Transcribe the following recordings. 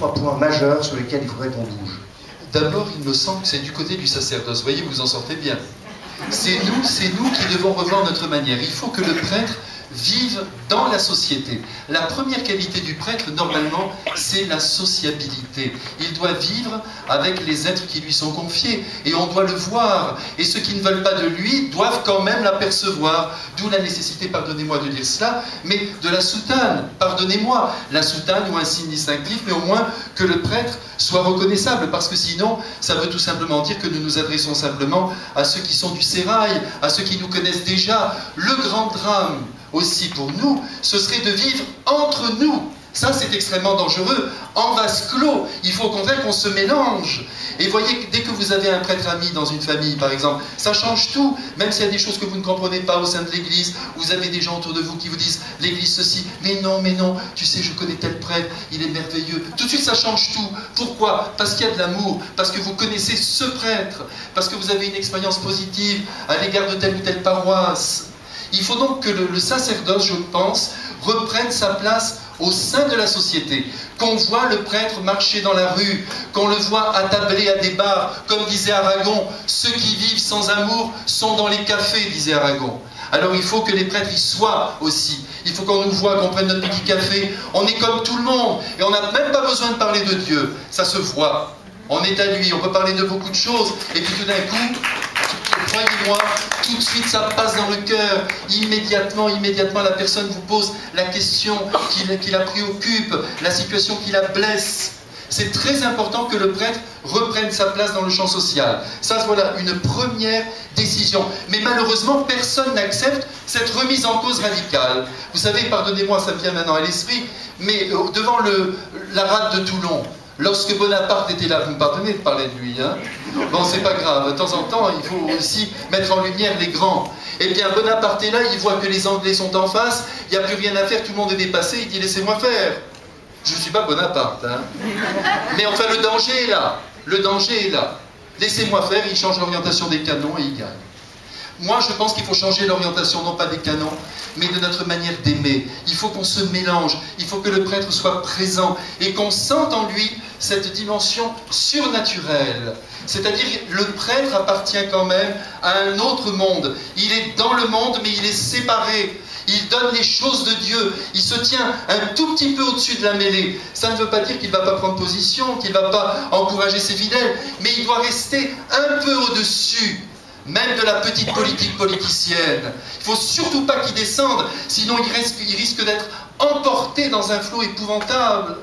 trois points majeurs sur lesquels il faudrait qu'on bouge. D'abord, il me semble que c'est du côté du sacerdoce. Vous voyez, vous en sortez bien. C'est nous qui devons revoir notre manière. Il faut que le prêtre vive dans la société. La première qualité du prêtre, normalement, c'est la sociabilité. Il doit vivre avec les êtres qui lui sont confiés, et on doit le voir. Et ceux qui ne veulent pas de lui doivent quand même l'apercevoir. D'où la nécessité, pardonnez-moi de dire cela, mais de la soutane. Pardonnez-moi, la soutane ou un signe distinctif, mais au moins que le prêtre soit reconnaissable, parce que sinon, ça veut tout simplement dire que nous nous adressons simplement à ceux qui sont du sérail, à ceux qui nous connaissent déjà. Le grand drame aussi pour nous, ce serait de vivre entre nous. Ça, c'est extrêmement dangereux. En vase clos, il faut au contraire qu'on se mélange. Et voyez, dès que vous avez un prêtre ami dans une famille, par exemple, ça change tout. Même s'il y a des choses que vous ne comprenez pas au sein de l'Église, vous avez des gens autour de vous qui vous disent « l'Église ceci, mais non, tu sais, je connais tel prêtre, il est merveilleux. » Tout de suite, ça change tout. Pourquoi? Parce qu'il y a de l'amour, parce que vous connaissez ce prêtre, parce que vous avez une expérience positive à l'égard de telle ou telle paroisse. Il faut donc que le sacerdoce, je pense, reprenne sa place au sein de la société, qu'on voit le prêtre marcher dans la rue, qu'on le voit attabler à des bars, comme disait Aragon, ceux qui vivent sans amour sont dans les cafés, disait Aragon. Alors il faut que les prêtres y soient aussi. Il faut qu'on nous voit, qu'on prenne notre petit café. On est comme tout le monde, et on n'a même pas besoin de parler de Dieu. Ça se voit. On est à lui, on peut parler de beaucoup de choses, et puis tout d'un coup, croyez-moi, tout de suite ça passe dans le cœur. Immédiatement, la personne vous pose la question qui la préoccupe, la situation qui la blesse. C'est très important que le prêtre reprenne sa place dans le champ social. Ça, voilà une première décision. Mais malheureusement, personne n'accepte cette remise en cause radicale. Vous savez, pardonnez-moi, ça me vient maintenant à l'esprit, mais devant la rade de Toulon, lorsque Bonaparte était là, vous me pardonnez de parler de lui, hein? Bon, c'est pas grave, de temps en temps, il faut aussi mettre en lumière les grands. Eh bien, Bonaparte est là, il voit que les Anglais sont en face, il n'y a plus rien à faire, tout le monde est dépassé, il dit « laissez-moi faire ». Je ne suis pas Bonaparte, hein? Mais enfin, le danger est là, le danger est là. Laissez-moi faire, il change l'orientation des canons et il gagne. Moi, je pense qu'il faut changer l'orientation, non pas des canons, mais de notre manière d'aimer. Il faut qu'on se mélange, il faut que le prêtre soit présent et qu'on sente en lui cette dimension surnaturelle. C'est-à-dire, le prêtre appartient quand même à un autre monde. Il est dans le monde, mais il est séparé. Il donne les choses de Dieu. Il se tient un tout petit peu au-dessus de la mêlée. Ça ne veut pas dire qu'il ne va pas prendre position, qu'il ne va pas encourager ses fidèles, mais il doit rester un peu au-dessus, même de la petite politique politicienne. Il ne faut surtout pas qu'il descende, sinon il risque d'être emporté dans un flot épouvantable.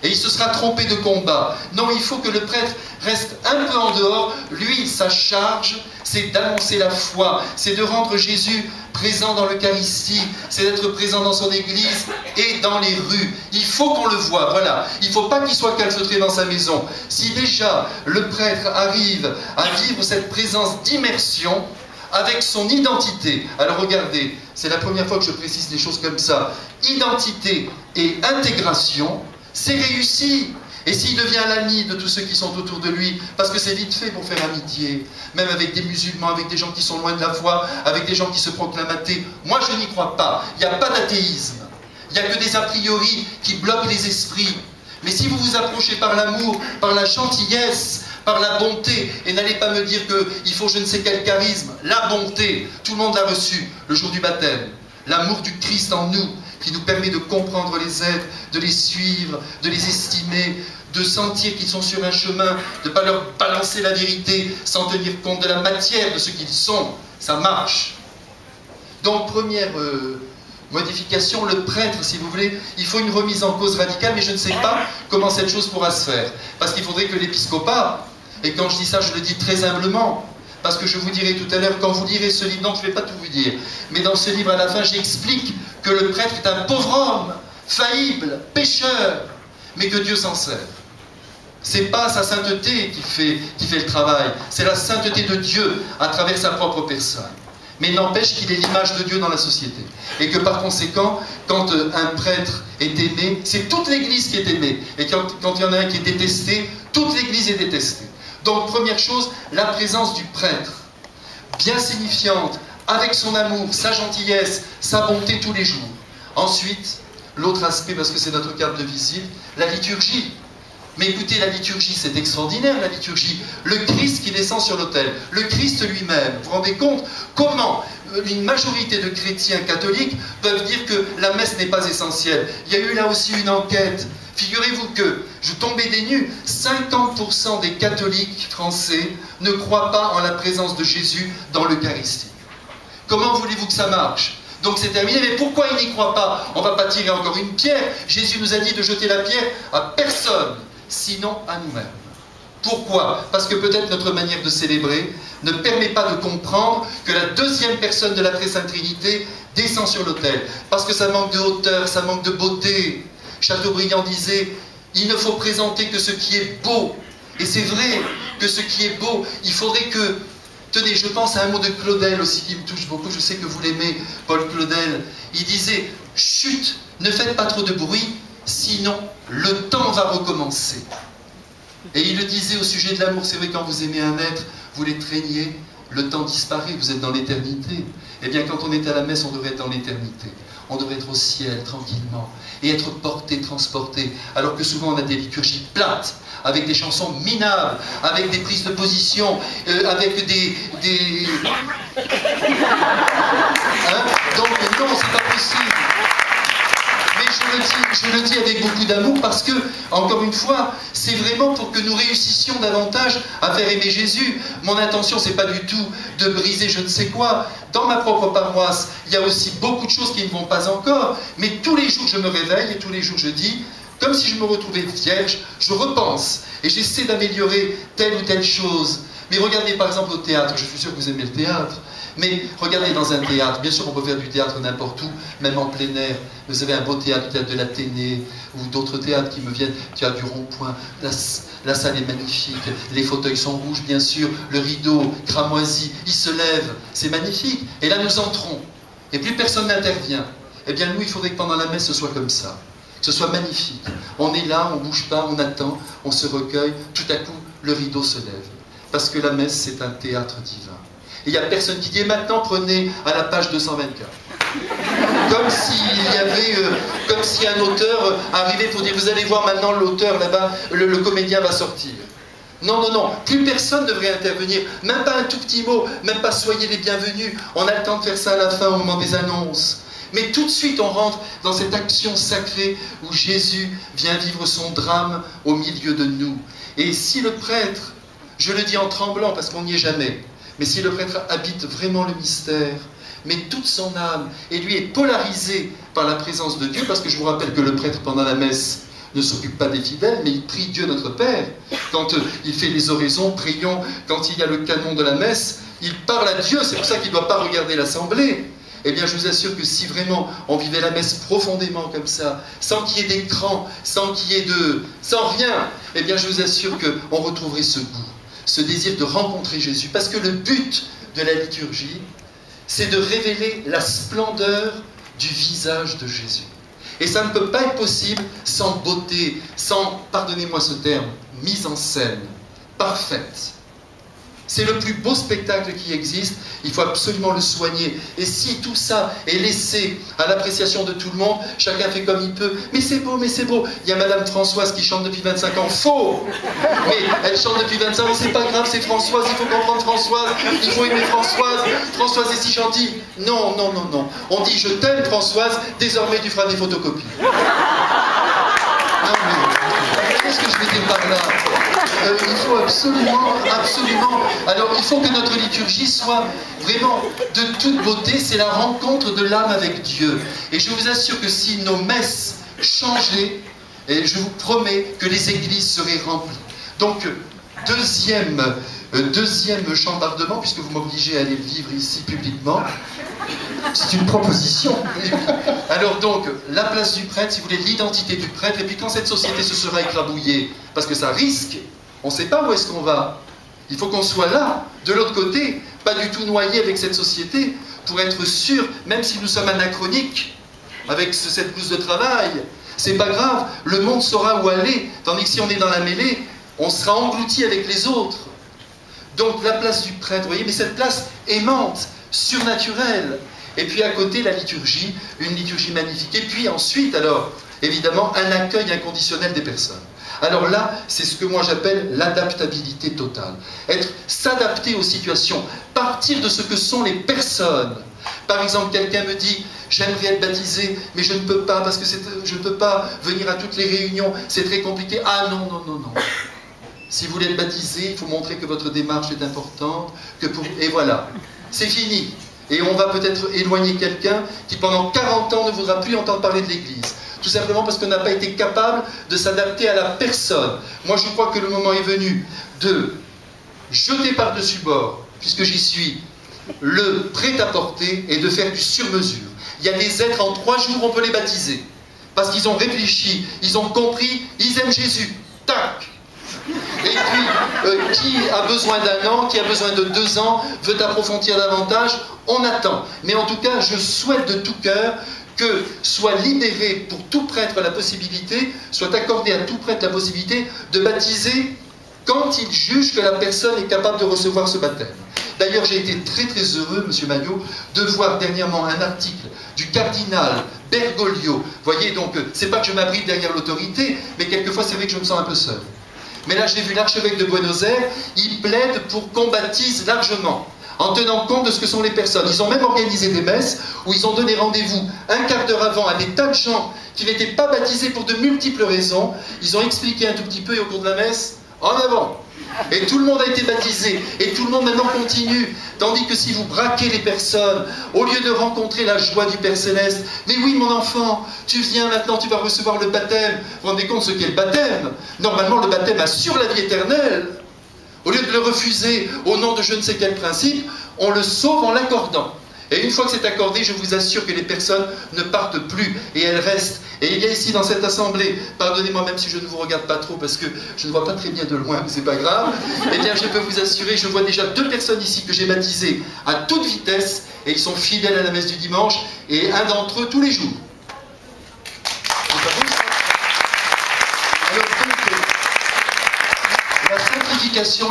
Et il se sera trompé de combat. Non, il faut que le prêtre reste un peu en dehors. Lui, sa charge, c'est d'annoncer la foi, c'est de rendre Jésus présent dans l'Eucharistie, c'est d'être présent dans son église et dans les rues. Il faut qu'on le voie, voilà. Il ne faut pas qu'il soit calfeutré dans sa maison. Si déjà le prêtre arrive à vivre cette présence d'immersion avec son identité, alors regardez, c'est la première fois que je précise des choses comme ça, identité et intégration, c'est réussi. Et s'il devient l'ami de tous ceux qui sont autour de lui, parce que c'est vite fait pour faire amitié, même avec des musulmans, avec des gens qui sont loin de la foi, avec des gens qui se proclament athées, moi je n'y crois pas. Il n'y a pas d'athéisme. Il n'y a que des a priori qui bloquent les esprits. Mais si vous vous approchez par l'amour, par la gentillesse, par la bonté, et n'allez pas me dire qu'il faut je ne sais quel charisme, la bonté, tout le monde l'a reçu le jour du baptême. L'amour du Christ en nous, qui nous permet de comprendre les êtres, de les suivre, de les estimer, de sentir qu'ils sont sur un chemin, de ne pas leur balancer la vérité sans tenir compte de la matière de ce qu'ils sont. Ça marche. Donc, première modification, le prêtre, si vous voulez, il faut une remise en cause radicale, mais je ne sais pas comment cette chose pourra se faire. Parce qu'il faudrait que l'épiscopat, et quand je dis ça, je le dis très humblement, parce que je vous dirai tout à l'heure, quand vous lirez ce livre, non, je ne vais pas tout vous dire, mais dans ce livre, à la fin, j'explique que le prêtre est un pauvre homme, faillible, pécheur, mais que Dieu s'en sert. C'est pas sa sainteté qui fait le travail, c'est la sainteté de Dieu à travers sa propre personne. Mais n'empêche qu'il est l'image de Dieu dans la société. Et que par conséquent, quand un prêtre est aimé, c'est toute l'Église qui est aimée. Et quand il y en a un qui est détesté, toute l'Église est détestée. Donc, première chose, la présence du prêtre, bien signifiante, avec son amour, sa gentillesse, sa bonté tous les jours. Ensuite, l'autre aspect, parce que c'est notre carte de visite, la liturgie. Mais écoutez, la liturgie, c'est extraordinaire, la liturgie. Le Christ qui descend sur l'autel, le Christ lui-même. Vous vous rendez compte comment une majorité de chrétiens catholiques peuvent dire que la messe n'est pas essentielle? Il y a eu là aussi une enquête. Figurez-vous que, je tombais des nues, 50% des catholiques français ne croient pas en la présence de Jésus dans l'Eucharistie. Comment voulez-vous que ça marche? Donc c'est terminé, mais pourquoi ils n'y croient pas? On ne va pas tirer encore une pierre. Jésus nous a dit de jeter la pierre à personne, sinon à nous-mêmes. Pourquoi? Parce que peut-être notre manière de célébrer ne permet pas de comprendre que la deuxième personne de la Très Sainte Trinité descend sur l'autel. Parce que ça manque de hauteur, ça manque de beauté. Chateaubriand disait, il ne faut présenter que ce qui est beau. Et c'est vrai que ce qui est beau, il faudrait que... Tenez, je pense à un mot de Claudel aussi qui me touche beaucoup, je sais que vous l'aimez, Paul Claudel. Il disait, chut, ne faites pas trop de bruit, sinon le temps va recommencer. Et il le disait au sujet de l'amour, c'est vrai, quand vous aimez un être, vous l'étreignez, le temps disparaît, vous êtes dans l'éternité. Eh bien, quand on est à la messe, on devrait être dans l'éternité. On devrait être au ciel, tranquillement, et être porté, transporté, alors que souvent on a des liturgies plates, avec des chansons minables, avec des prises de position, avec des... Hein? Donc non, c'est pas possible. Mais je le dis avec beaucoup d'amour parce que, encore une fois, c'est vraiment pour que nous réussissions davantage à faire aimer Jésus. Mon intention, c'est pas du tout de briser je ne sais quoi. Dans ma propre paroisse, il y a aussi beaucoup de choses qui ne vont pas encore, mais tous les jours je me réveille et tous les jours je dis, comme si je me retrouvais vierge, je repense et j'essaie d'améliorer telle ou telle chose. Mais regardez par exemple au théâtre, je suis sûr que vous aimez le théâtre, mais regardez dans un théâtre, bien sûr on peut faire du théâtre n'importe où, même en plein air. Vous avez un beau théâtre, le théâtre de l'Athénée, ou d'autres théâtres qui me viennent, théâtre du Rond-Point, la salle est magnifique, les fauteuils sont rouges bien sûr, le rideau cramoisi, il se lève, c'est magnifique. Et là nous entrons, et plus personne n'intervient. Eh bien nous, il faudrait que pendant la messe ce soit comme ça, que ce soit magnifique. On est là, on ne bouge pas, on attend, on se recueille, tout à coup le rideau se lève. Parce que la messe c'est un théâtre divin. Et il n'y a personne qui dit, et maintenant prenez à la page 224. Comme s'il y avait, comme si un auteur arrivait pour dire, vous allez voir maintenant l'auteur là-bas, le comédien va sortir. Non, non, non, plus personne ne devrait intervenir, même pas un tout petit mot, même pas soyez les bienvenus. On a le temps de faire ça à la fin au moment des annonces. Mais tout de suite on rentre dans cette action sacrée où Jésus vient vivre son drame au milieu de nous. Et si le prêtre, je le dis en tremblant parce qu'on n'y est jamais, mais si le prêtre habite vraiment le mystère, mais toute son âme, et lui est polarisé par la présence de Dieu, parce que je vous rappelle que le prêtre pendant la messe ne s'occupe pas des fidèles, mais il prie Dieu notre Père. Quand il fait les oraisons, prions, quand il y a le canon de la messe, il parle à Dieu, c'est pour ça qu'il ne doit pas regarder l'assemblée. Eh bien je vous assure que si vraiment on vivait la messe profondément comme ça, sans qu'il y ait d'écran, sans rien, eh bien je vous assure qu'on retrouverait ce goût, ce désir de rencontrer Jésus. Parce que le but de la liturgie, c'est de révéler la splendeur du visage de Jésus. Et ça ne peut pas être possible sans beauté, sans, pardonnez-moi ce terme, mise en scène, parfaite. C'est le plus beau spectacle qui existe, il faut absolument le soigner. Et si tout ça est laissé à l'appréciation de tout le monde, chacun fait comme il peut. Mais c'est beau, mais c'est beau. Il y a Madame Françoise qui chante depuis 25 ans. Faux! Mais elle chante depuis 25 ans, c'est pas grave, c'est Françoise, il faut comprendre Françoise, il faut aimer Françoise. Françoise est si gentille. Non, non, non, non. On dit je t'aime Françoise, désormais tu feras des photocopies. Non mais, qu'est-ce que je vais dire par là? Il faut absolument, absolument... Alors, il faut que notre liturgie soit vraiment de toute beauté. C'est la rencontre de l'âme avec Dieu. Et je vous assure que si nos messes changeaient, et je vous promets que les églises seraient remplies. Donc, deuxième chambardement, puisque vous m'obligez à aller le vivre ici publiquement. C'est une proposition. Alors donc, la place du prêtre, si vous voulez, l'identité du prêtre, et puis quand cette société se sera écrabouillée, parce que ça risque, on ne sait pas où est-ce qu'on va. Il faut qu'on soit là, de l'autre côté, pas du tout noyé avec cette société, pour être sûr, même si nous sommes anachroniques, avec cette blouse de travail, c'est pas grave, le monde saura où aller, tandis que si on est dans la mêlée, on sera englouti avec les autres. Donc la place du prêtre, vous voyez, mais cette place aimante, surnaturelle. Et puis à côté, la liturgie, une liturgie magnifique. Et puis ensuite, alors, évidemment, un accueil inconditionnel des personnes. Alors là, c'est ce que moi j'appelle l'adaptabilité totale. S'adapter aux situations, partir de ce que sont les personnes. Par exemple, quelqu'un me dit, j'aimerais être baptisé, mais je ne peux pas, parce que je ne peux pas venir à toutes les réunions, c'est très compliqué. Ah non, non, non, non. Si vous voulez être baptisé, il faut montrer que votre démarche est importante, et voilà, c'est fini. Et on va peut-être éloigner quelqu'un qui pendant 40 ans ne voudra plus entendre parler de l'Église. Tout simplement parce qu'on n'a pas été capable de s'adapter à la personne. Moi je crois que le moment est venu de jeter par-dessus bord, puisque j'y suis, le prêt-à-porter et de faire du sur-mesure. Il y a des êtres, en 3 jours on peut les baptiser. Parce qu'ils ont réfléchi, ils ont compris, ils aiment Jésus. Tac! Et puis, qui a besoin d'1 an, qui a besoin de 2 ans, veut approfondir davantage, on attend. Mais en tout cas, je souhaite de tout cœur que soit libéré pour tout prêtre la possibilité, soit accordé à tout prêtre la possibilité de baptiser quand il juge que la personne est capable de recevoir ce baptême. D'ailleurs, j'ai été très très heureux, M. Maillot, de voir dernièrement un article du cardinal Bergoglio. Vous voyez, donc, c'est pas que je m'abrite derrière l'autorité, mais quelquefois c'est vrai que je me sens un peu seul. Mais là, j'ai vu l'archevêque de Buenos Aires, il plaide pour qu'on baptise largement, en tenant compte de ce que sont les personnes. Ils ont même organisé des messes où ils ont donné rendez-vous un quart d'heure avant à des tas de gens qui n'étaient pas baptisés pour de multiples raisons. Ils ont expliqué un tout petit peu et au cours de la messe, en avant. Et tout le monde a été baptisé. Et tout le monde maintenant continue. Tandis que si vous braquez les personnes, au lieu de rencontrer la joie du Père Céleste, mais oui mon enfant, tu viens maintenant, tu vas recevoir le baptême. Vous vous rendez compte ce qu'est le baptême? Normalement le baptême assure la vie éternelle. Au lieu de le refuser au nom de je ne sais quel principe, on le sauve en l'accordant. Et une fois que c'est accordé, je vous assure que les personnes ne partent plus et elles restent. Et il y a ici dans cette assemblée, pardonnez-moi même si je ne vous regarde pas trop parce que je ne vois pas très bien de loin, mais c'est pas grave, eh bien je peux vous assurer, je vois déjà 2 personnes ici que j'ai baptisées à toute vitesse et ils sont fidèles à la messe du dimanche et un d'entre eux tous les jours.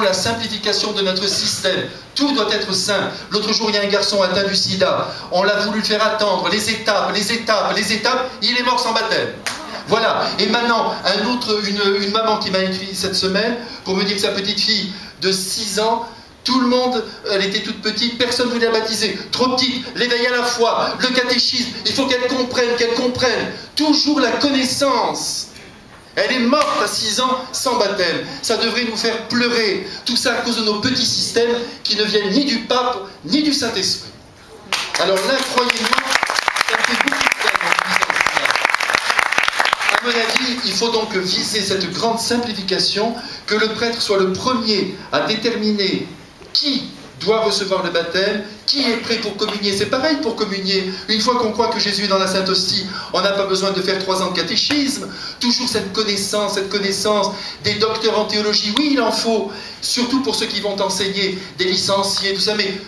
La simplification de notre système. Tout doit être simple. L'autre jour, il y a un garçon atteint du sida. On l'a voulu le faire attendre. Les étapes, il est mort sans baptême. Voilà. Et maintenant, une maman qui m'a écrit cette semaine pour me dire que sa petite fille de 6 ans, tout le monde, elle était toute petite, personne ne voulait la baptiser. Trop petite, l'éveil à la foi, le catéchisme, il faut qu'elle comprenne. Toujours la connaissance. Elle est morte à 6 ans sans baptême. Ça devrait nous faire pleurer. Tout ça à cause de nos petits systèmes qui ne viennent ni du pape, ni du Saint-Esprit. Alors là, croyez-moi, ça me fait beaucoup de peine en disant cela. À mon avis, il faut donc viser cette grande simplification, que le prêtre soit le premier à déterminer qui doit recevoir le baptême, qui est prêt pour communier. C'est pareil pour communier. Une fois qu'on croit que Jésus est dans la Sainte Hostie, on n'a pas besoin de faire 3 ans de catéchisme. Toujours cette connaissance des docteurs en théologie. Oui, il en faut, surtout pour ceux qui vont enseigner, des licenciés, tout ça, mais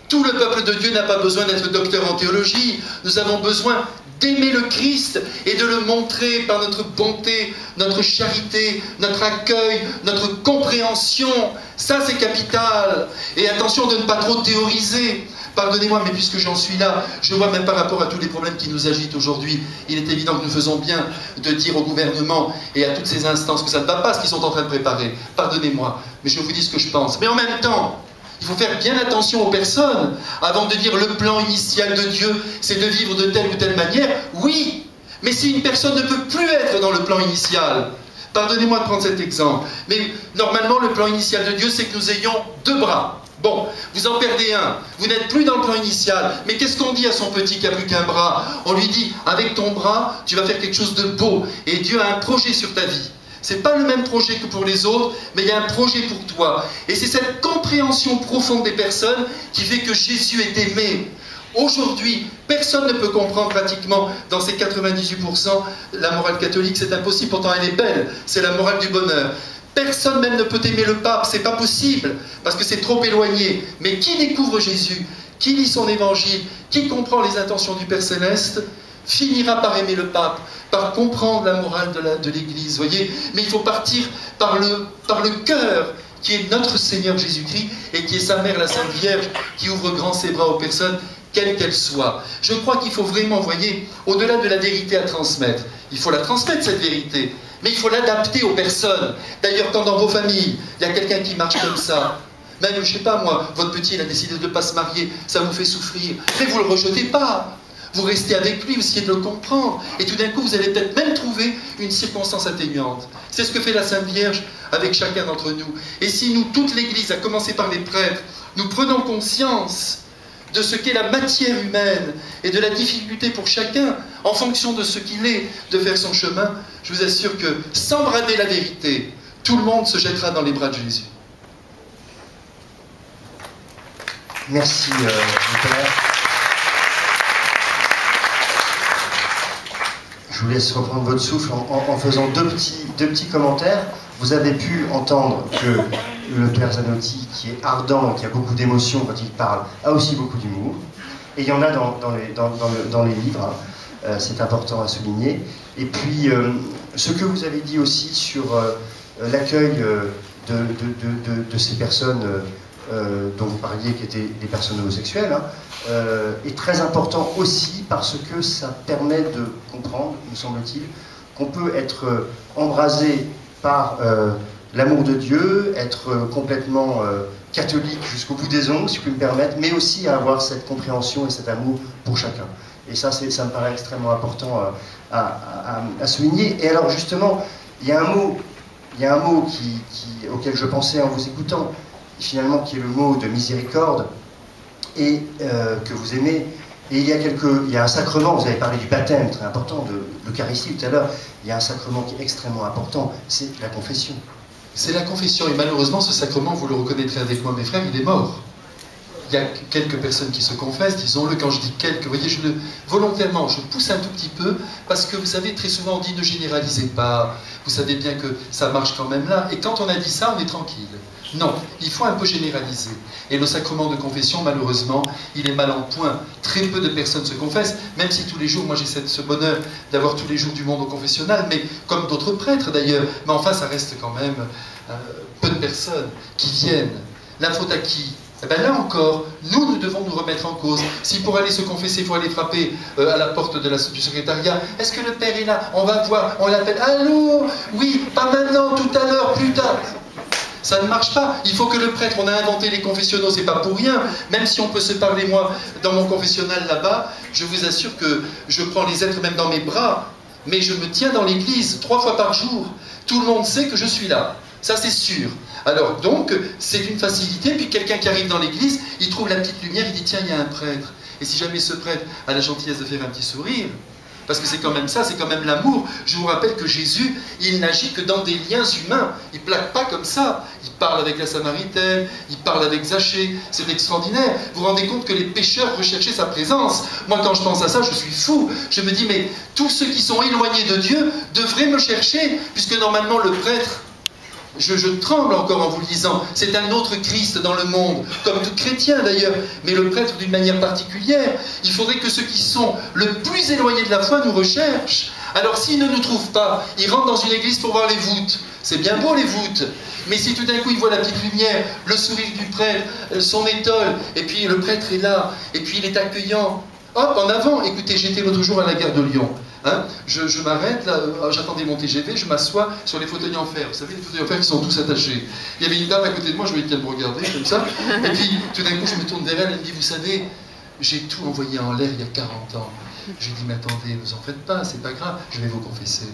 tout le peuple de Dieu n'a pas besoin d'être docteur en théologie. Nous avons besoin d'aimer le Christ et de le montrer par notre bonté, notre charité, notre accueil, notre compréhension. Ça, c'est capital. Et attention de ne pas trop théoriser. Pardonnez-moi, mais puisque j'en suis là, je vois même par rapport à tous les problèmes qui nous agitent aujourd'hui, il est évident que nous faisons bien de dire au gouvernement et à toutes ces instances que ça ne va pas ce qu'ils sont en train de préparer. Pardonnez-moi, mais je vous dis ce que je pense. Mais en même temps, il faut faire bien attention aux personnes avant de dire le plan initial de Dieu, c'est de vivre de telle ou telle manière. Oui, mais si une personne ne peut plus être dans le plan initial, pardonnez-moi de prendre cet exemple, mais normalement le plan initial de Dieu, c'est que nous ayons 2 bras. Bon, vous en perdez un, vous n'êtes plus dans le plan initial, mais qu'est-ce qu'on dit à son petit qui n'a plus qu'un bras? On lui dit, avec ton bras, tu vas faire quelque chose de beau, et Dieu a un projet sur ta vie. C'est pas le même projet que pour les autres, mais il y a un projet pour toi. Et c'est cette compréhension profonde des personnes qui fait que Jésus est aimé. Aujourd'hui, personne ne peut comprendre pratiquement, dans ces 98%, la morale catholique, c'est impossible, pourtant elle est belle, c'est la morale du bonheur. Personne même ne peut aimer le pape, c'est pas possible, parce que c'est trop éloigné. Mais qui découvre Jésus, qui lit son évangile, qui comprend les intentions du Père Céleste, finira par aimer le pape, par comprendre la morale de l'Église, voyez. Mais il faut partir par le cœur, qui est notre Seigneur Jésus-Christ, et qui est sa mère, la Sainte Vierge, qui ouvre grand ses bras aux personnes, quelles qu'elles soient. Je crois qu'il faut vraiment, voyez, au-delà de la vérité à transmettre, il faut la transmettre, cette vérité, Mais il faut l'adapter aux personnes. D'ailleurs, quand dans vos familles, il y a quelqu'un qui marche comme ça, même, je sais pas moi, votre petit, il a décidé de ne pas se marier, ça vous fait souffrir. Mais vous ne le rejetez pas. Vous restez avec lui, vous essayez de le comprendre. Et tout d'un coup, vous allez peut-être même trouver une circonstance atténuante. C'est ce que fait la Sainte Vierge avec chacun d'entre nous. Et si nous, toute l'Église, à commencer par les prêtres, nous prenons conscience de ce qu'est la matière humaine et de la difficulté pour chacun, en fonction de ce qu'il est, de faire son chemin, je vous assure que, sans brader la vérité, tout le monde se jettera dans les bras de Jésus. Merci, Nicolas. Je vous laisse reprendre votre souffle en faisant deux petits commentaires. Vous avez pu entendre que le Père Zanotti, qui est ardent, qui a beaucoup d'émotions quand il parle, a aussi beaucoup d'humour. Et il y en a dans les livres, hein. C'est important à souligner. Et puis, ce que vous avez dit aussi sur l'accueil de ces personnes dont vous parliez, qui étaient des personnes homosexuelles, hein, est très important aussi parce que ça permet de comprendre, me semble-t-il, qu'on peut être embrasé par l'amour de Dieu, être complètement catholique jusqu'au bout des ongles, si je puis me permettre, mais aussi avoir cette compréhension et cet amour pour chacun. Et ça me paraît extrêmement important à souligner. Et alors justement, il y a un mot auquel je pensais en vous écoutant, finalement, qui est le mot de miséricorde, et que vous aimez. Et il y a un sacrement, vous avez parlé du baptême, très important, de l'Eucharistie tout à l'heure, il y a un sacrement qui est extrêmement important, c'est la confession. C'est la confession, et malheureusement, ce sacrement, vous le reconnaîtrez avec moi, mes frères, il est mort. Il y a quelques personnes qui se confessent, disons-le, quand je dis quelques, vous voyez, volontairement, je pousse un tout petit peu, parce que vous savez, très souvent on dit ne généralisez pas, vous savez bien que ça marche quand même là, et quand on a dit ça, on est tranquille. Non, il faut un peu généraliser. Et le sacrement de confession, malheureusement, il est mal en point. Très peu de personnes se confessent, même si tous les jours, moi j'ai ce bonheur d'avoir tous les jours du monde au confessionnal, mais comme d'autres prêtres d'ailleurs. Mais enfin, ça reste quand même peu de personnes qui viennent. La faute à qui? Eh bien là encore, nous devons nous remettre en cause. Si pour aller se confesser, il faut aller frapper à la porte du secrétariat, est-ce que le père est là? On va voir, on l'appelle, allô? Oui, pas maintenant, tout à l'heure, plus tard. Ça ne marche pas. Il faut que le prêtre, on a inventé les confessionnaux, c'est pas pour rien. Même si on peut se parler, moi, dans mon confessionnal là-bas, je vous assure que je prends les êtres même dans mes bras, mais je me tiens dans l'église 3 fois par jour. Tout le monde sait que je suis là. Ça, c'est sûr. Alors, donc, c'est une facilité. Puis quelqu'un qui arrive dans l'église, il trouve la petite lumière, il dit, tiens, il y a un prêtre. Et si jamais ce prêtre a la gentillesse de faire un petit sourire, parce que c'est quand même ça, c'est quand même l'amour. Je vous rappelle que Jésus, il n'agit que dans des liens humains. Il ne plaque pas comme ça. Il parle avec la Samaritaine, il parle avec Zachée. C'est extraordinaire. Vous vous rendez compte que les pécheurs recherchaient sa présence. Moi, quand je pense à ça, je suis fou. Je me dis, mais tous ceux qui sont éloignés de Dieu devraient me chercher, puisque normalement le prêtre, je tremble encore en vous le disant, c'est un autre Christ dans le monde, comme tout chrétien d'ailleurs, mais le prêtre d'une manière particulière. Il faudrait que ceux qui sont le plus éloignés de la foi nous recherchent. Alors s'ils ne nous trouvent pas, ils rentrent dans une église pour voir les voûtes. C'est bien beau les voûtes, mais si tout d'un coup ils voient la petite lumière, le sourire du prêtre, son étole, et puis le prêtre est là, et puis il est accueillant, hop, en avant. Écoutez, j'étais l'autre jour à la gare de Lyon. Hein, je m'arrête, là, j'attendais mon TGV, je m'assois sur les fauteuils en fer. Vous savez, les fauteuils en fer qui sont tous attachés. Il y avait une dame à côté de moi, je voyais qu'elle me regardait comme ça. Et puis, tout d'un coup, je me tourne vers elle, elle me dit, vous savez, j'ai tout envoyé en l'air il y a 40 ans. Je lui dis, mais attendez, ne vous en faites pas, c'est pas grave, je vais vous confesser.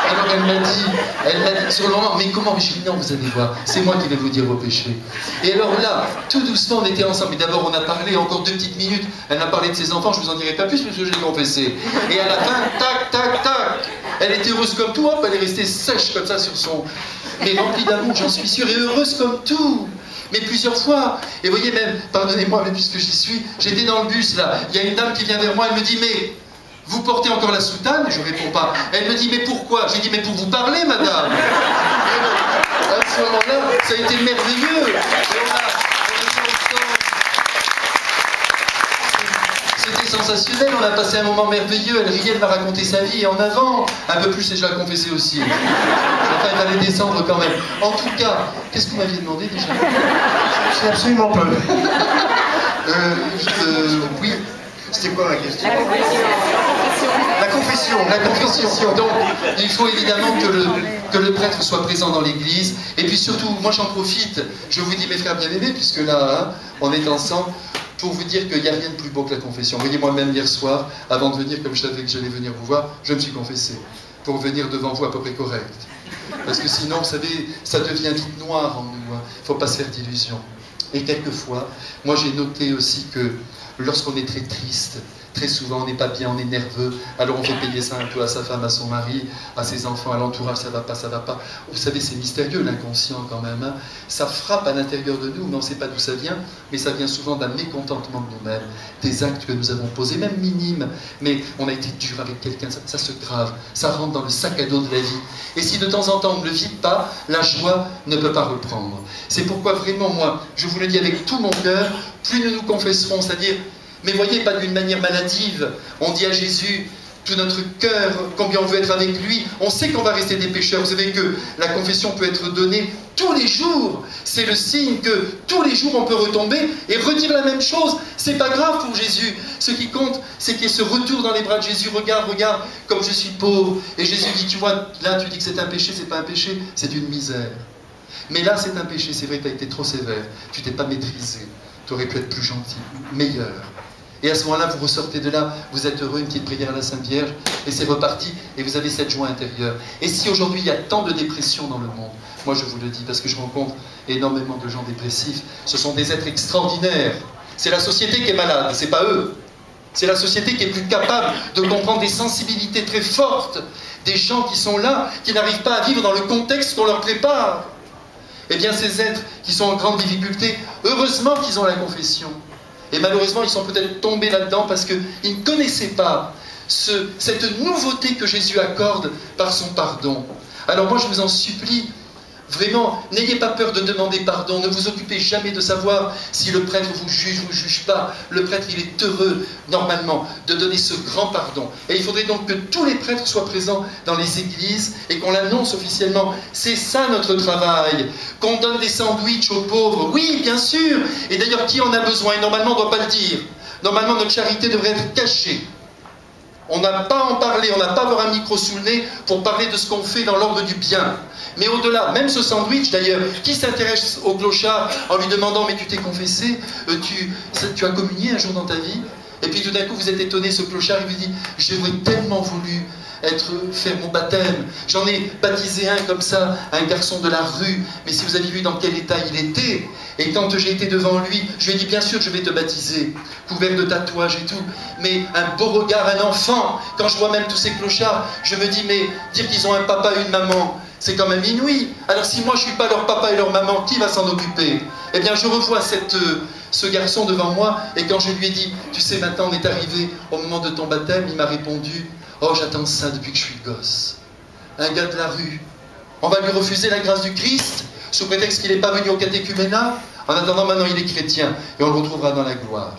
Alors elle m'a dit sur le moment, mais comment? Je lui dis non, vous allez voir, c'est moi qui vais vous dire vos péchés. Et alors là, tout doucement, on était ensemble. Et d'abord, on a parlé encore 2 petites minutes. Elle m'a parlé de ses enfants, je ne vous en dirai pas plus parce que je l'ai confessé. Et à la fin, tac, tac, tac. Elle était heureuse comme tout, hop, elle est restée sèche comme ça sur son... Mais remplie d'amour, j'en suis sûr, et heureuse comme tout. Mais plusieurs fois. Et vous voyez même, pardonnez-moi, mais puisque j'y suis, j'étais dans le bus là. Il y a une dame qui vient vers moi, elle me dit, mais... vous portez encore la soutane? Je ne réponds pas. Elle me dit, mais pourquoi? J'ai dit, mais pour vous parler, madame. À ce moment-là, ça a été merveilleux. Et c'était sensationnel, on a passé un moment merveilleux. Elle riait, elle m'a raconté sa vie. Et en avant, un peu plus, et je l'ai confessé aussi. Enfin, il fallait descendre quand même. En tout cas, qu'est-ce que vous m'aviez demandé déjà? C'est absolument peu. Oui. C'était quoi ma question? La confession. La confession. La confession. Donc, il faut évidemment que le prêtre soit présent dans l'église. Et puis surtout, moi j'en profite, je vous dis mes frères bien-aimés, puisque là, hein, on est ensemble, pour vous dire qu'il n'y a rien de plus beau que la confession. Vous voyez, moi-même hier soir, avant de venir, comme je savais que j'allais venir vous voir, je me suis confessé, pour venir devant vous à peu près correct. Parce que sinon, vous savez, ça devient vite noir en nous. Il ne faut pas se faire d'illusions. Et quelquefois, moi j'ai noté aussi que lorsqu'on est très triste, très souvent on n'est pas bien, on est nerveux, alors on fait payer ça un peu à sa femme, à son mari, à ses enfants, à l'entourage, ça va pas, ça va pas. Vous savez, c'est mystérieux l'inconscient quand même. Hein. Ça frappe à l'intérieur de nous, mais on ne sait pas d'où ça vient, mais ça vient souvent d'un mécontentement de nous-mêmes, des actes que nous avons posés, même minimes, mais on a été dur avec quelqu'un, ça se grave, ça rentre dans le sac à dos de la vie. Et si de temps en temps on ne le vit pas, la joie ne peut pas reprendre. C'est pourquoi vraiment moi, je vous le dis avec tout mon cœur, plus nous nous confesserons, c'est-à-dire, mais voyez, pas d'une manière maladive, on dit à Jésus, tout notre cœur, combien on veut être avec lui, on sait qu'on va rester des pécheurs. Vous savez que la confession peut être donnée tous les jours, c'est le signe que tous les jours on peut retomber et redire la même chose, c'est pas grave pour Jésus. Ce qui compte, c'est qu'il y ait ce retour dans les bras de Jésus, regarde, regarde, comme je suis pauvre. Et Jésus dit, tu vois, là tu dis que c'est un péché, c'est pas un péché, c'est une misère. Mais là c'est un péché, c'est vrai que tu as été trop sévère, tu t'es pas maîtrisé, tu aurais pu être plus gentil, meilleur. Et à ce moment-là, vous ressortez de là, vous êtes heureux, une petite prière à la Sainte Vierge, et c'est reparti, et vous avez cette joie intérieure. Et si aujourd'hui il y a tant de dépression dans le monde, moi je vous le dis, parce que je rencontre énormément de gens dépressifs, ce sont des êtres extraordinaires. C'est la société qui est malade, c'est pas eux. C'est la société qui est plus capable de comprendre des sensibilités très fortes, des gens qui sont là, qui n'arrivent pas à vivre dans le contexte qu'on leur prépare. Eh bien ces êtres qui sont en grande difficulté, heureusement qu'ils ont la confession. Et malheureusement, ils sont peut-être tombés là-dedans parce qu'ils ne connaissaient pas cette nouveauté que Jésus accorde par son pardon. Alors moi, je vous en supplie, vraiment, n'ayez pas peur de demander pardon. Ne vous occupez jamais de savoir si le prêtre vous juge pas. Le prêtre, il est heureux, normalement, de donner ce grand pardon. Et il faudrait donc que tous les prêtres soient présents dans les églises et qu'on l'annonce officiellement. C'est ça notre travail. Qu'on donne des sandwichs aux pauvres. Oui, bien sûr. Et d'ailleurs, qui en a besoin? Et normalement, on ne doit pas le dire. Normalement, notre charité devrait être cachée. On n'a pas à en parler, on n'a pas à avoir un micro sous le nez pour parler de ce qu'on fait dans l'ordre du bien. Mais au-delà, même ce sandwich d'ailleurs, qui s'intéresse au clochard en lui demandant « mais tu t'es confessé, tu as communié un jour dans ta vie ?» Et puis tout d'un coup vous êtes étonné, ce clochard il lui dit « j'aurais tellement voulu faire mon baptême, j'en ai baptisé un comme ça, un garçon de la rue, mais si vous avez vu dans quel état il était, et quand j'ai été devant lui, je lui ai dit bien sûr je vais te baptiser, couvert de tatouages et tout, mais un beau regard, un enfant, quand je vois même tous ces clochards, je me dis mais dire qu'ils ont un papa et une maman, c'est quand même inouï. Alors si moi je ne suis pas leur papa et leur maman, qui va s'en occuper? Eh bien je revois ce garçon devant moi, et quand je lui ai dit, tu sais maintenant on est arrivé au moment de ton baptême, il m'a répondu, oh j'attends ça depuis que je suis gosse. Un gars de la rue, on va lui refuser la grâce du Christ, sous prétexte qu'il n'est pas venu au catéchuménat. En attendant maintenant il est chrétien, et on le retrouvera dans la gloire.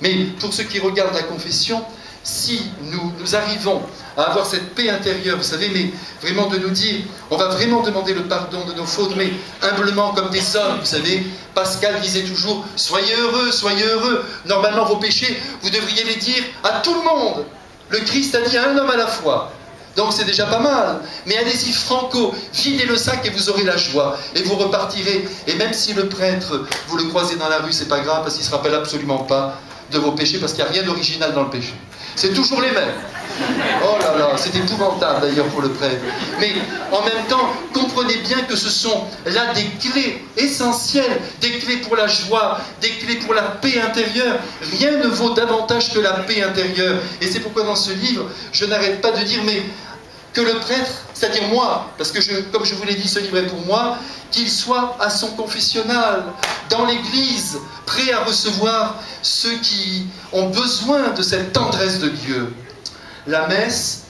Mais pour ceux qui regardent la confession, si nous arrivons à avoir cette paix intérieure, vous savez, mais vraiment de nous dire, on va vraiment demander le pardon de nos fautes, mais humblement comme des hommes, vous savez, Pascal disait toujours, soyez heureux, normalement vos péchés, vous devriez les dire à tout le monde. Le Christ a dit à un homme à la fois. Donc c'est déjà pas mal. Mais allez-y franco, videz le sac et vous aurez la joie. Et vous repartirez. Et même si le prêtre, vous le croisez dans la rue, c'est pas grave, parce qu'il ne se rappelle absolument pas de vos péchés, parce qu'il n'y a rien d'original dans le péché. C'est toujours les mêmes. Oh là là, c'est épouvantable d'ailleurs pour le prêtre. Mais en même temps, comprenez bien que ce sont là des clés essentielles, des clés pour la joie, des clés pour la paix intérieure. Rien ne vaut davantage que la paix intérieure. Et c'est pourquoi dans ce livre, je n'arrête pas de dire, mais que le prêtre, c'est-à-dire moi, parce que comme je vous l'ai dit, ce livre est pour moi, qu'il soit à son confessionnal, dans l'église, prêt à recevoir ceux qui ont besoin de cette tendresse de Dieu. La messe,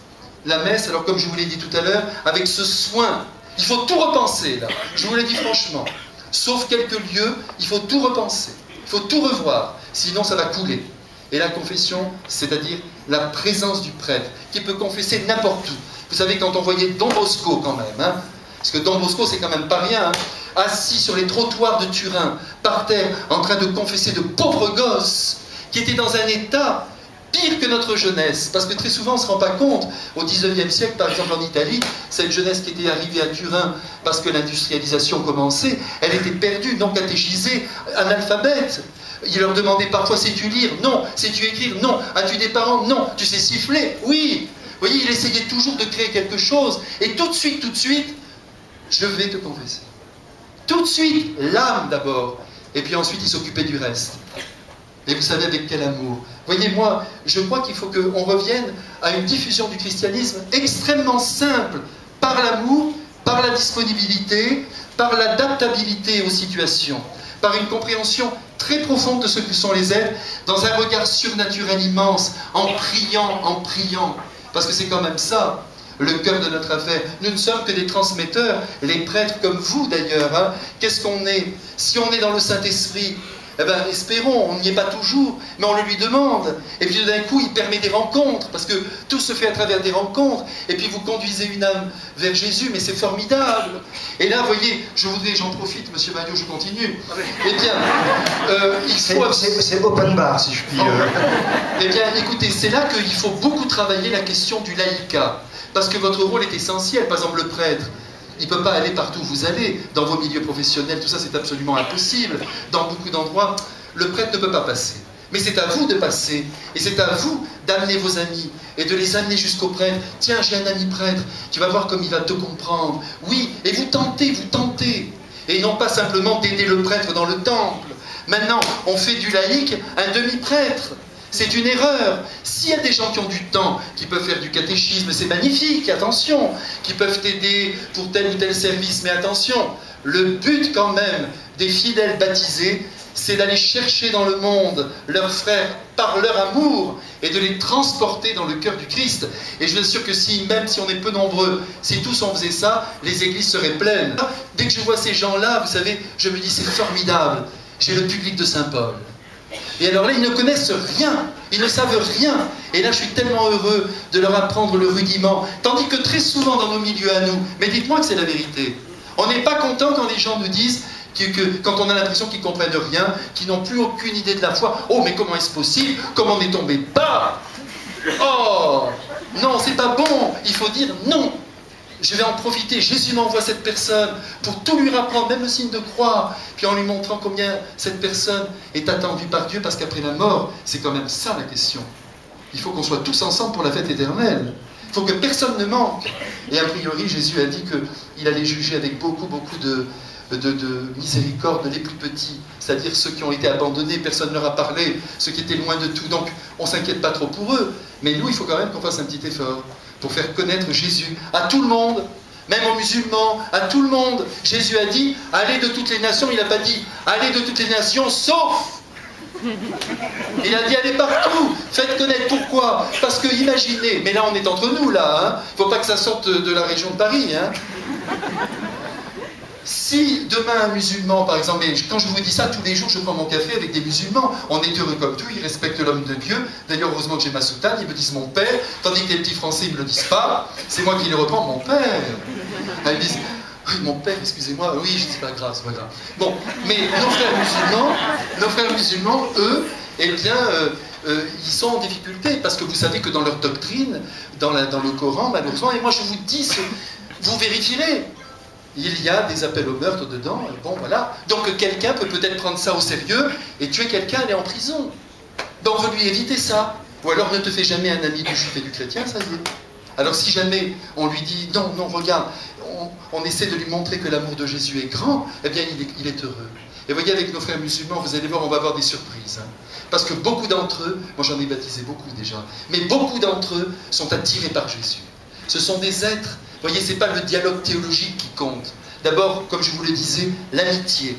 alors comme je vous l'ai dit tout à l'heure, avec ce soin, il faut tout repenser là, je vous l'ai dit franchement, sauf quelques lieux, il faut tout repenser, il faut tout revoir, sinon ça va couler. Et la confession, c'est-à-dire la présence du prêtre, qui peut confesser n'importe où. Vous savez, quand on voyait Don Bosco quand même, hein, parce que Don Bosco c'est quand même pas rien, hein, assis sur les trottoirs de Turin, par terre, en train de confesser de pauvres gosses, qui étaient dans un état pire que notre jeunesse, parce que très souvent on ne se rend pas compte. Au XIXe siècle, par exemple en Italie, cette jeunesse qui était arrivée à Turin parce que l'industrialisation commençait, elle était perdue, non catéchisée, analphabète. Il leur demandait parfois, sais-tu lire? Non. Sais-tu écrire? Non. As-tu des parents? Non. Tu sais siffler? Oui. Vous voyez, il essayait toujours de créer quelque chose, et tout de suite, je vais te confesser. Tout de suite, l'âme d'abord, et puis ensuite il s'occupait du reste. Et vous savez avec quel amour. Voyez, moi, je crois qu'il faut qu'on revienne à une diffusion du christianisme extrêmement simple, par l'amour, par la disponibilité, par l'adaptabilité aux situations, par une compréhension très profonde de ce que sont les êtres, dans un regard surnaturel immense, en priant, parce que c'est quand même ça, le cœur de notre affaire. Nous ne sommes que des transmetteurs, les prêtres comme vous d'ailleurs. Hein. Qu'est-ce qu'on est? Si on est dans le Saint-Esprit, eh bien, espérons, on n'y est pas toujours, mais on le lui demande. Et puis d'un coup, il permet des rencontres, parce que tout se fait à travers des rencontres. Et puis vous conduisez une âme vers Jésus, mais c'est formidable. Et là, vous voyez, j'en profite, Monsieur Maillot, je continue. Eh bien, il faut... C'est open bar, si je puis... Eh bien, écoutez, c'est là qu'il faut beaucoup travailler la question du laïcat. Parce que votre rôle est essentiel. Par exemple, le prêtre, il ne peut pas aller partout où vous allez, dans vos milieux professionnels, tout ça c'est absolument impossible. Dans beaucoup d'endroits, le prêtre ne peut pas passer. Mais c'est à vous de passer, et c'est à vous d'amener vos amis, et de les amener jusqu'au prêtre. Tiens, j'ai un ami prêtre, tu vas voir comme il va te comprendre. Oui, et vous tentez. Et non pas simplement d'aider le prêtre dans le temple. Maintenant, on fait du laïc un demi-prêtre. C'est une erreur. S'il y a des gens qui ont du temps, qui peuvent faire du catéchisme, c'est magnifique, attention, qui peuvent t'aider pour tel ou tel service, mais attention, le but quand même des fidèles baptisés, c'est d'aller chercher dans le monde leurs frères par leur amour et de les transporter dans le cœur du Christ. Et je vous assure que même si on est peu nombreux, si tous on faisait ça, les églises seraient pleines. Dès que je vois ces gens-là, vous savez, je me dis c'est formidable, j'ai le public de Saint-Paul. Et alors là, ils ne connaissent rien, ils ne savent rien. Et là, je suis tellement heureux de leur apprendre le rudiment. Tandis que très souvent dans nos milieux à nous, mais dites-moi que c'est la vérité. On n'est pas content quand les gens nous disent quand on a l'impression qu'ils ne comprennent rien, qu'ils n'ont plus aucune idée de la foi. Oh, mais comment est-ce possible? Comment on est tombé bas? Oh, non, c'est pas bon. Il faut dire non. Je vais en profiter, Jésus m'envoie cette personne pour tout lui rapprendre, même le signe de croix, puis en lui montrant combien cette personne est attendue par Dieu, parce qu'après la mort, c'est quand même ça la question. Il faut qu'on soit tous ensemble pour la fête éternelle. Il faut que personne ne manque. Et a priori, Jésus a dit qu'il allait juger avec beaucoup de miséricorde les plus petits, c'est-à-dire ceux qui ont été abandonnés, personne ne leur a parlé, ceux qui étaient loin de tout. Donc, on ne s'inquiète pas trop pour eux. Mais nous, il faut quand même qu'on fasse un petit effort pour faire connaître Jésus à tout le monde, même aux musulmans, à tout le monde. Jésus a dit, allez de toutes les nations, il n'a pas dit, allez de toutes les nations, sauf... Il a dit, allez partout, faites connaître. Pourquoi? Parce que imaginez, mais là on est entre nous, là, hein, faut pas que ça sorte de la région de Paris, hein. Si demain un musulman, par exemple, et quand je vous dis ça, tous les jours je prends mon café avec des musulmans, on est heureux comme tout, ils respectent l'homme de Dieu. D'ailleurs, heureusement que j'ai ma soutane, ils me disent mon père, tandis que les petits Français, ils ne me le disent pas, c'est moi qui les reprends, mon père. Ils me disent, oui, mon père, excusez-moi, oui, je dis pas grave, c'est pas grave. Bon, mais nos frères musulmans, eux, eh bien, ils sont en difficulté, parce que vous savez que dans leur doctrine, dans le Coran, malheureusement, et moi je vous dis, vous vérifierez. Il y a des appels au meurtre dedans, bon voilà. Donc quelqu'un peut peut-être prendre ça au sérieux et tuer quelqu'un, aller en prison. Ben, on veut lui éviter ça. Ou alors ne te fais jamais un ami du juif et du chrétien, ça y est. Alors si jamais on lui dit, non, non, regarde, on essaie de lui montrer que l'amour de Jésus est grand, eh bien il est heureux. Et voyez, avec nos frères musulmans, vous allez voir, on va avoir des surprises. Hein. Parce que beaucoup d'entre eux, moi j'en ai baptisé beaucoup déjà, mais beaucoup d'entre eux sont attirés par Jésus. Ce sont des êtres. Vous voyez, ce n'est pas le dialogue théologique qui compte. D'abord, comme je vous le disais, l'amitié.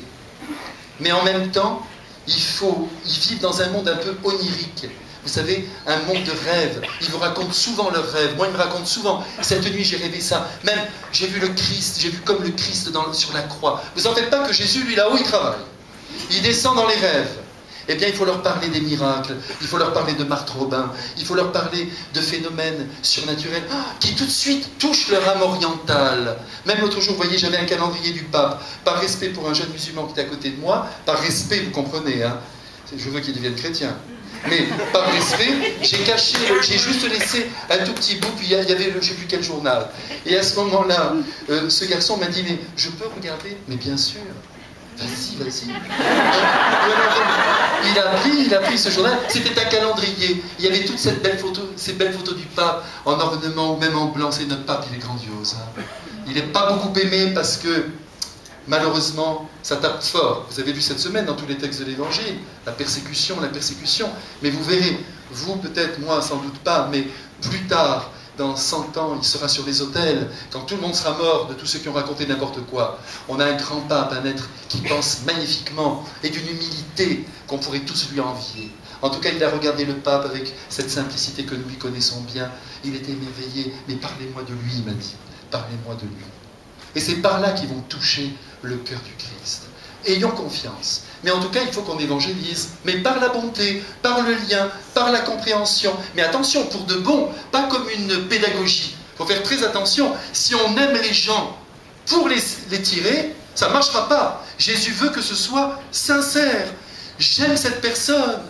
Mais en même temps, ils vivent dans un monde un peu onirique. Vous savez, un monde de rêves. Ils vous racontent souvent leurs rêves. Moi, ils me racontent souvent. Cette nuit, j'ai rêvé ça. Même, j'ai vu le Christ. J'ai vu comme le Christ sur la croix. Vous en faites pas que Jésus, lui, là-haut, il travaille. Il descend dans les rêves. Eh bien, il faut leur parler des miracles, il faut leur parler de Marthe Robin, il faut leur parler de phénomènes surnaturels qui tout de suite touchent leur âme orientale. Même l'autre jour, vous voyez, j'avais un calendrier du pape. Par respect pour un jeune musulman qui était à côté de moi, par respect, vous comprenez, hein, je veux qu'il devienne chrétien. Mais par respect, j'ai caché, j'ai juste laissé un tout petit bout, puis il y avait le, je ne sais plus quel journal. Et à ce moment-là, ce garçon m'a dit, mais je peux regarder? Mais bien sûr. Vas-y, vas-y. Il a pris ce journal. C'était un calendrier. Il y avait toutes ces belles photos du pape en ornement ou même en blanc. C'est notre pape, il est grandiose. Hein. Il n'est pas beaucoup aimé parce que, malheureusement, ça tape fort. Vous avez vu cette semaine dans tous les textes de l'Évangile, la persécution. Mais vous verrez, vous peut-être, moi sans doute pas, mais plus tard, dans 100 ans, il sera sur les autels, quand tout le monde sera mort de tous ceux qui ont raconté n'importe quoi. On a un grand pape, un être qui pense magnifiquement et d'une humilité qu'on pourrait tous lui envier. En tout cas, il a regardé le pape avec cette simplicité que nous lui connaissons bien. Il était émerveillé. Mais parlez-moi de lui, il m'a dit. Parlez-moi de lui. Et c'est par là qu'ils vont toucher le cœur du Christ. Ayons confiance. Mais en tout cas, il faut qu'on évangélise. Mais par la bonté, par le lien, par la compréhension. Mais attention, pour de bon, pas comme une pédagogie. Il faut faire très attention. Si on aime les gens pour les tirer, ça ne marchera pas. Jésus veut que ce soit sincère. J'aime cette personne.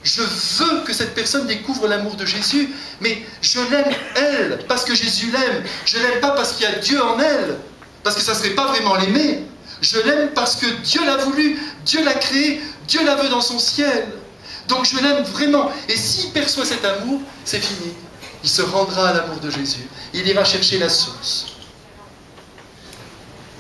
Je veux que cette personne découvre l'amour de Jésus. Mais je l'aime, elle, parce que Jésus l'aime. Je ne l'aime pas parce qu'il y a Dieu en elle. Parce que ça ne serait pas vraiment l'aimer. Je l'aime parce que Dieu l'a voulu, Dieu l'a créé, Dieu la veut dans son ciel. Donc je l'aime vraiment. Et s'il perçoit cet amour, c'est fini. Il se rendra à l'amour de Jésus. Il ira chercher la source.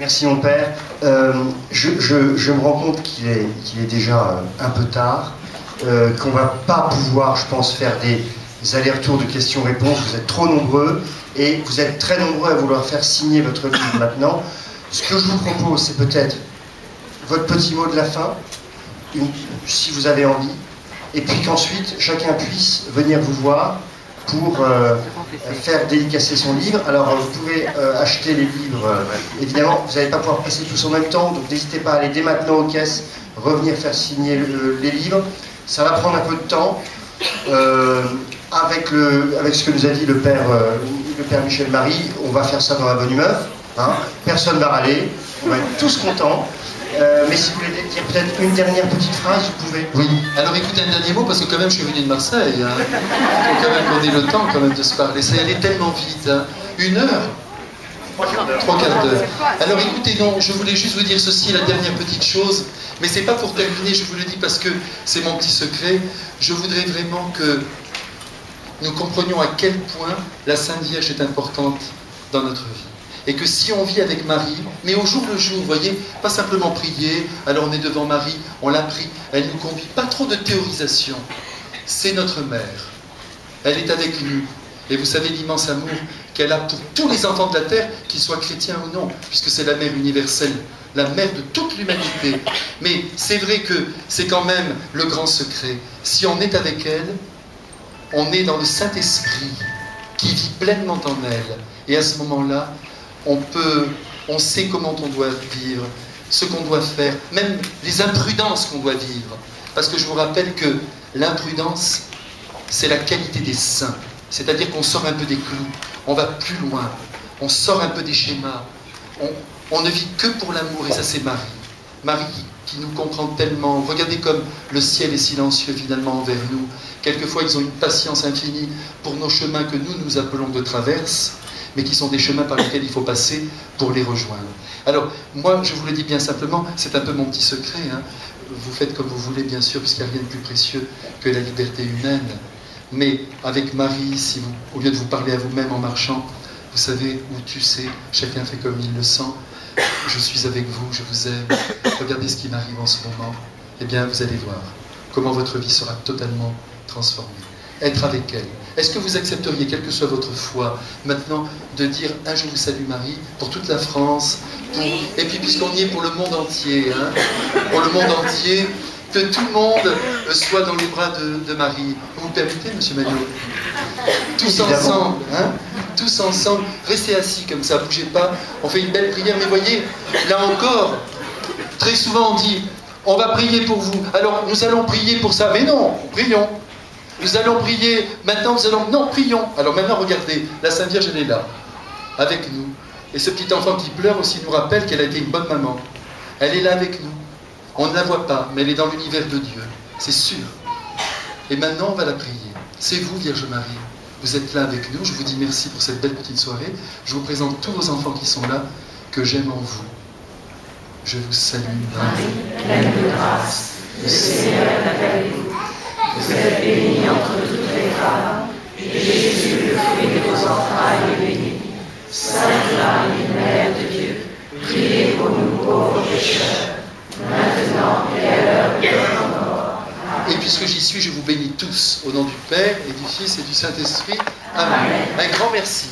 Merci mon Père. Je me rends compte qu'il est déjà un peu tard, qu'on ne va pas pouvoir, je pense, faire des allers-retours de questions-réponses. Vous êtes trop nombreux et vous êtes très nombreux à vouloir faire signer votre livre maintenant. Ce que je vous propose, c'est peut-être votre petit mot de la fin, si vous avez envie, et puis qu'ensuite, chacun puisse venir vous voir pour faire dédicacer son livre. Alors, vous pouvez acheter les livres, évidemment, vous n'allez pas pouvoir passer tous en même temps, donc n'hésitez pas à aller dès maintenant aux caisses, revenir faire signer les livres. Ça va prendre un peu de temps, avec ce que nous a dit le Père Michel Marie, on va faire ça dans la bonne humeur. Hein, personne ne va râler, on va être tous contents. Mais si vous voulez dire peut-être une dernière petite phrase, vous pouvez. Oui. Alors écoutez un dernier mot, parce que quand même je suis venu de Marseille. Hein. Il faut quand même qu'on ait le temps quand même de se parler. Ça allait tellement vite. Hein. 1 heure 3 quarts d'heure. Alors écoutez, non, je voulais juste vous dire ceci, la dernière petite chose. Mais c'est pas pour terminer, je vous le dis parce que c'est mon petit secret. Je voudrais vraiment que nous comprenions à quel point la Sainte Vierge est importante dans notre vie. Et que si on vit avec Marie, mais au jour le jour, vous voyez, pas simplement prier, alors on est devant Marie, on l'a pris, elle nous conduit, pas trop de théorisation. C'est notre mère. Elle est avec nous. Et vous savez l'immense amour qu'elle a pour tous les enfants de la terre, qu'ils soient chrétiens ou non, puisque c'est la mère universelle, la mère de toute l'humanité. Mais c'est vrai que c'est quand même le grand secret. Si on est avec elle, on est dans le Saint-Esprit qui vit pleinement en elle. Et à ce moment-là, on sait comment on doit vivre, ce qu'on doit faire, même les imprudences qu'on doit vivre. Parce que je vous rappelle que l'imprudence, c'est la qualité des saints. C'est-à-dire qu'on sort un peu des clous, on va plus loin, on sort un peu des schémas, on ne vit que pour l'amour, et ça c'est Marie. Marie qui nous comprend tellement. Regardez comme le ciel est silencieux finalement envers nous. Quelquefois ils ont une patience infinie pour nos chemins que nous appelons de traverse, mais qui sont des chemins par lesquels il faut passer pour les rejoindre. Alors, moi, je vous le dis bien simplement, c'est un peu mon petit secret, hein. Vous faites comme vous voulez, bien sûr, puisqu'il n'y a rien de plus précieux que la liberté humaine. Mais avec Marie, si vous, au lieu de vous parler à vous-même en marchant, vous savez, où tu sais, chacun fait comme il le sent, je suis avec vous, je vous aime, regardez ce qui m'arrive en ce moment, eh bien, vous allez voir comment votre vie sera totalement transformée. Être avec elle. Est-ce que vous accepteriez, quelle que soit votre foi, maintenant, de dire « Un je vous salue Marie » pour toute la France, et puis puisqu'on y est pour le monde entier, hein, pour le monde entier, que tout le monde soit dans les bras de Marie. Vous me permettez, monsieur Magnot? Tous ensemble, hein, tous ensemble, restez assis comme ça, bougez pas, on fait une belle prière, mais voyez, là encore, très souvent on dit « On va prier pour vous ». Alors, nous allons prier pour ça, mais non, prions. Nous allons prier, maintenant nous allons... Non, prions. Alors maintenant, regardez, la Sainte Vierge, elle est là, avec nous. Et ce petit enfant qui pleure aussi nous rappelle qu'elle a été une bonne maman. Elle est là avec nous. On ne la voit pas, mais elle est dans l'univers de Dieu. C'est sûr. Et maintenant, on va la prier. C'est vous, Vierge Marie. Vous êtes là avec nous. Je vous dis merci pour cette belle petite soirée. Je vous présente tous vos enfants qui sont là, que j'aime en vous. Je vous salue, Marie, pleine de grâce, le Seigneur est avec vous. Vous êtes bénie entre toutes les femmes, et Jésus, le fruit de vos entrailles, est béni. Sainte Marie, Mère de Dieu, priez pour nous pauvres pécheurs, maintenant et à l'heure de notre mort. Et puisque j'y suis, je vous bénis tous, au nom du Père, et du Fils, et du Saint-Esprit. Amen. Un grand merci.